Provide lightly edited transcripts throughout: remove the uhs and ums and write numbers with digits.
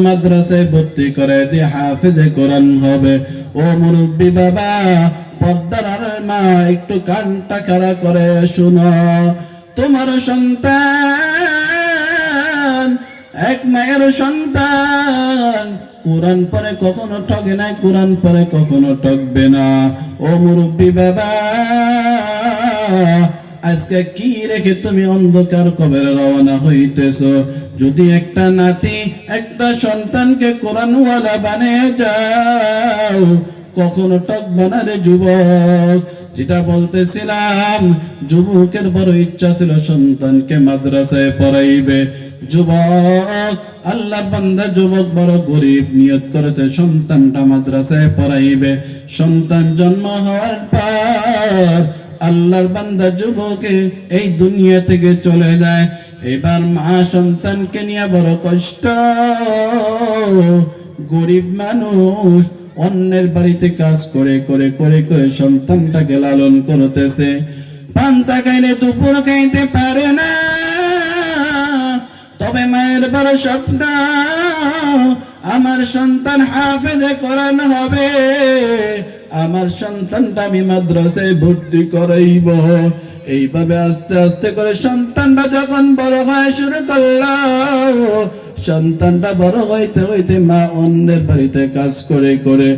মাদ্রাসায় ভর্তি করে দিয়ে হাফেজে কোরআন হবে। ও মুরব্বী বাবা, পর্দার আর মা, একটু কানটা খাড়া করে শুনো। তোমার সন্তান, এক মায়ের সন্তান, কোরআন পরে কখনো ঠকে না, কোরআন পরে কখনো ঠকবে না। ও মুরব্বী বাবা, আজকে কি রেখে তুমি অন্ধকার কবরে রওনা হইতেছো? যদি একটা নাতি, একটা সন্তানকে কোরআনওয়ালা বানিয়ে যাও, কখনো ঠকবে না রে যুবক। যেটা বলতেছিলাম, যুবকের বড় ইচ্ছা ছিল সন্তানকে মাদ্রাসায় পড়াইবে। যুবক, আল্লাহর বান্দা যুবক বড় গরিব, নিয়ত করেছে সন্তানটা মাদ্রাসায় পড়াইবে। সন্তান জন্ম হওয়ার পর আল্লাহর বান্দা যুবকে এই দুনিয়া থেকে চলে যায়। এবার মা সন্তানকে নিয়ে বড় কষ্ট। গরিব মানুষ অন্যের বাড়িতে কাজ করে করে করে করে সন্তানটাকে লালন করতেছে। পান্তা খাইলে দুপুর খাইতে পারে না, তবে মায়ের বড় স্বপ্ন, আমার সন্তান হাফেজে কোরআন হবে, আমার সন্তানটা আমি মাদ্রাসায় ভর্তি করাইব। এইভাবে আস্তে আস্তে করে সন্তানটা যখন বড় হয় শুরু করলো, সন্তানটা বড় হইতে হইতে মা অন্যের বাড়িতে কাজ করে করে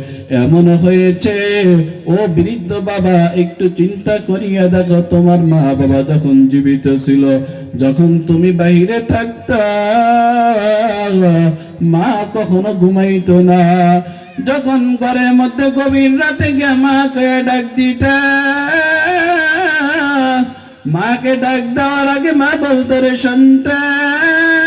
এমন হয়েছে, ও বৃদ্ধ বাবা, একটু চিন্তা করিয়া দেখো, তোমার মা বাবা যখন জীবিত ছিল, যখন তুমি বাইরে থাকতা, মা কখনো ঘুমাইতো না। যখন ঘরের মধ্যে গভীর রাতে গিয়ে মাকে ডাক দিতা, মাকে ডাক দেওয়ার আগে মা বলতো, রে সন্তান,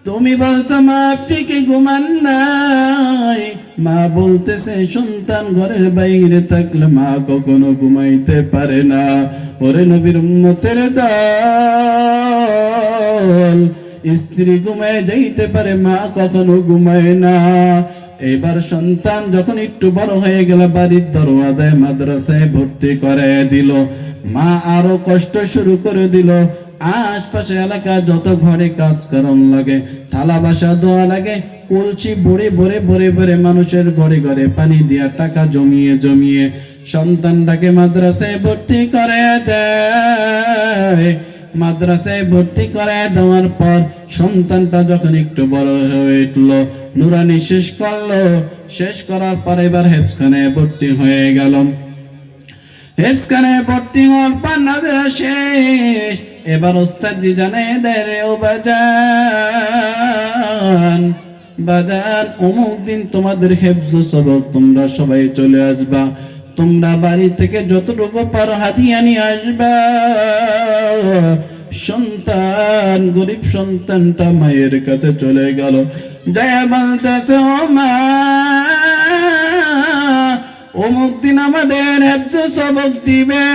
তুমি বলছো মা আপনি কি ঘুমান নাই? মা বলতেছে, সন্তান ঘরের বাইরে থাকলে মা কখনো ঘুমাইতে পারে না। ওরে নবীর উম্মতের দল, স্ত্রী ঘুমায় যাইতে পারে, মা কখনো ঘুমায় না। এবার সন্তান যখন একটু বড় হয়ে গেল, বাড়ির দরওয়াজায় মাদ্রাসায় ভর্তি করে দিল। মা আরো কষ্ট শুরু করে দিল। আশপাশে এলাকা যত ঘরে কাজ কারণ লাগে, থালা বাসা ধোয়া লাগে, কলসি ভরে ভরে ভরে ভরে মানুষের ঘরে ঘরে পানি দিয়া টাকা জমিয়ে জমিয়ে সন্তানটাকে মাদ্রাসায় ভর্তি করে দেয়। মাদ্রাসায় ভর্তি করে দেওয়ার পর সন্তানটা যখন একটু বড় হয়ে উঠল, নুরানি শেষ করলো, শেষ করার পর এবার হেফজখানায় ভর্তি হয়ে গেল। হেফজখানায় ভর্তি হওয়ার পর নাজেরা শেষ। এবার ওস্তাদ জি জানাই দেয়, রে ও বাজান, বাজান, অমুক দিন তোমাদের হেফজ সবক, তোমরা সবাই চলে আসবা, তোমরা বাড়ি থেকে যতটুকু পারো হাদিয়া নিয়ে আসবা। সন্তান, গরিব সন্তানটা মায়ের কাছে চলে গেল, যায় বলতেছে, ও মা, অমুক দিন আমাদের হেফজ সবক দিবে,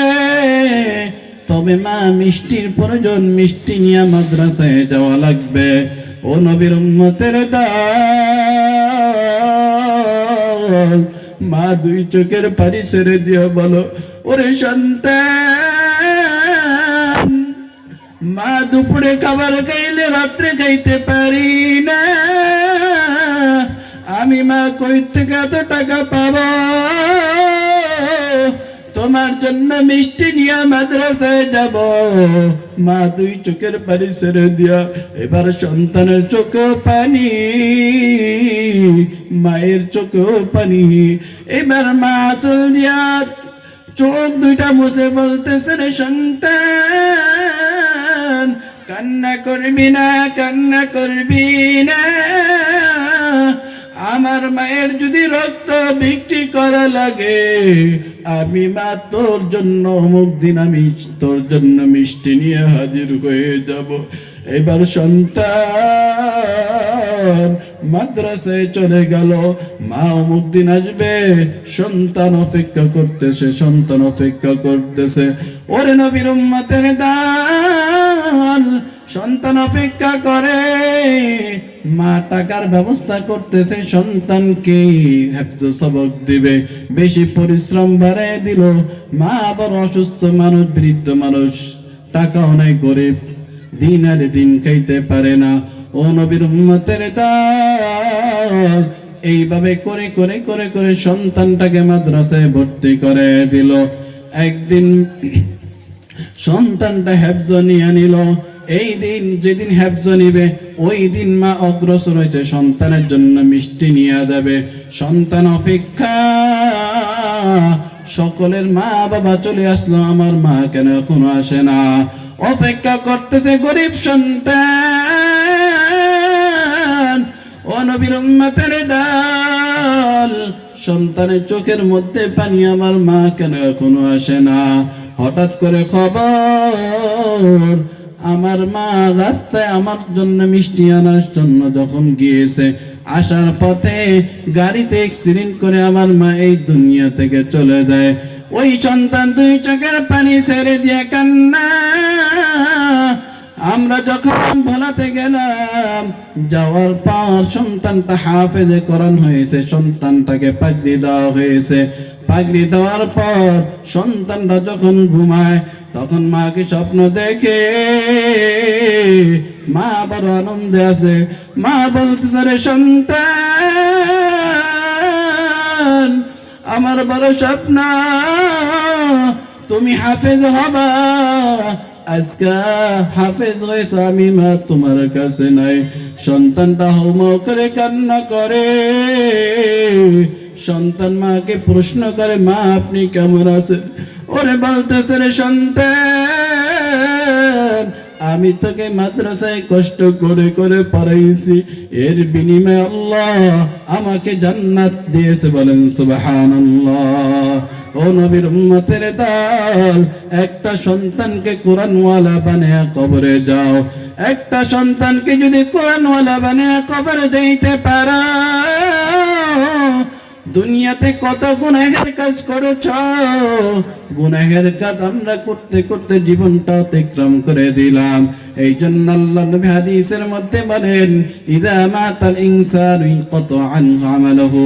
তবে মা মিষ্টির প্রয়োজন, মিষ্টি নিয়ে মাদ্রাসায় যাওয়া লাগবে। ও নবীর উম্মতের দল, মা দুই চোখের পানি ছেড়ে দিয়ে বলো, ওরে সন্তান, মা দুপুরে খাবার খাইলে রাত্রে খাইতে পারি না, আমি মা কই থেকে এত টাকা পাবো তোমার জন্য মিষ্টি নিয়ে মাদ্রাসায় যাব? মা দুই চোখের পানি ছেড়ে দিয়া এবার সন্তানের চোখেও পানি, মায়ের চোখেও পানি। এবার মা চল দিয়া চোখ দুইটা মুছে বলতেছে, রে সন্তান, কান্না করবি না, কান্না করবি না, আমার মায়ের যদি রক্ত বিক্রি করা লাগে, আমি মা তোর জন্য অমুক দিন আমি তোর জন্য মিষ্টি নিয়ে হাজির হয়ে যাব। এবার সন্তান মাদ্রাসায় চলে গেল, মা অমুক দিন আসবে, সন্তান অপেক্ষা করতেছে, সন্তান অপেক্ষা করতেছে। ওরে নবীর উম্মতের দল, সন্তান অপেক্ষা করে, মা টাকার ব্যবস্থা করতেছে, সন্তানকে হেফজ সবক দিবে, বেশি পরিশ্রম বাড়ায় দিল। মা আবার অসুস্থ মানুষ, বৃদ্ধ মানুষ, টাকাও নাই, গরিব, দিন আর দিন খাইতে পারে না। ও নবীর উম্মতের দল, এইভাবে করে করে করে করে সন্তানটাকে মাদ্রাসায় ভর্তি করে দিল। একদিন সন্তানটা হেফজ নিয়ে নিল। এই দিন যেদিন হেফজ নিবে ওই দিন মা অগ্রসর হয়েছে সন্তানের জন্য মিষ্টি নিয়ে যাবে। সন্তান অপেক্ষা, সকলের মা বাবা চলে আসলো, আমার মা কেন এখনো আসে না? অপেক্ষা করতেছে গরিব সন্তান। ও নবীর উম্মতের দল, সন্তানের চোখের মধ্যে পানি, আমার মা কেন এখনো আসে না? হঠাৎ করে খবর, আমার মা রাস্তায় আমার জন্য মিষ্টি আনার জন্য যখন গিয়েছে, আসার পথে গাড়িতে অ্যাক্সিডেন্ট করে আমার মা এই দুনিয়া থেকে চলে যায়। ওই সন্তান দুই চোখের পানি ছেড়ে দিয়ে কান্না। আমরা যখন ভোলাতে গেলাম, যাওয়ার পর সন্তানটা হাফেজে কোরআন হয়েছে, সন্তানটাকে পাগড়ি দেওয়া হয়েছে। পাগড়ি দেওয়ার পর সন্তানটা যখন ঘুমায়, তখন মাকে স্বপ্ন দেখে, মা বড় আনন্দে আছে। মা বলতেছে, রে সন্তান, আমার বড় স্বপ্ন তুমি হাফেজ হবা। আজকে হাফেজ হয়েছে, আমি মা তোমার কাছে নাই। সন্তানটা হাউমাউ করে কান্না করে। সন্তান মাকে প্রশ্ন করে, মা আপনি কেমন আছেন? ওরে বলতেছে, রে সন্তান, আমি তোকে মাদ্রাসায় কষ্ট করে করে পড়াইছি, এর বিনিময়ে আল্লাহ আমাকে জান্নাত দিয়েছে। বলেন সুবহানাল্লাহ। ও নবীর উম্মতের দল, একটা সন্তানকে কোরআনওয়ালা বানিয়ে কবরে যাও। একটা সন্তানকে যদি কোরআনওয়ালা বানিয়ে কবরে যাইতে পারো, দুনিয়াতে কত গুনাহের কাজ করেছ, গুনাহের কাজ আমরা করতে করতে জীবনটা অতিক্রম করে দিলাম। এই জন্য আল্লাহ নবী হাদিসের মধ্যে বলেন, ইযা মাতাল ইনসানু ইনকাতা আনহু আমালুহু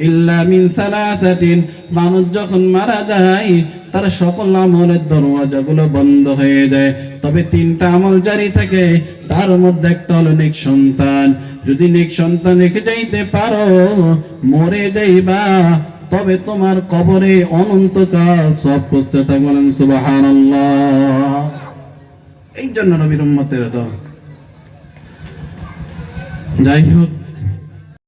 ইল্লা মিন সালাসাতিন। মানুষ যখন মারা যায়, তার সকল আমলের দরওয়াজাগুলো বন্ধ হয়ে যায়, তবে তিনটা আমল জারি থাকে। তার মধ্যে একটা হলো নেক সন্তান। যদি নেক সন্তান রেখে যাইতে পারো, মরে যাইবা, তবে তোমার কবরে অনন্তকাল সব পৌঁছতে থাকবে। বলেন সুবহানাল্লাহ। এই জন্য নবীর উম্মতের দল। যাই হোক,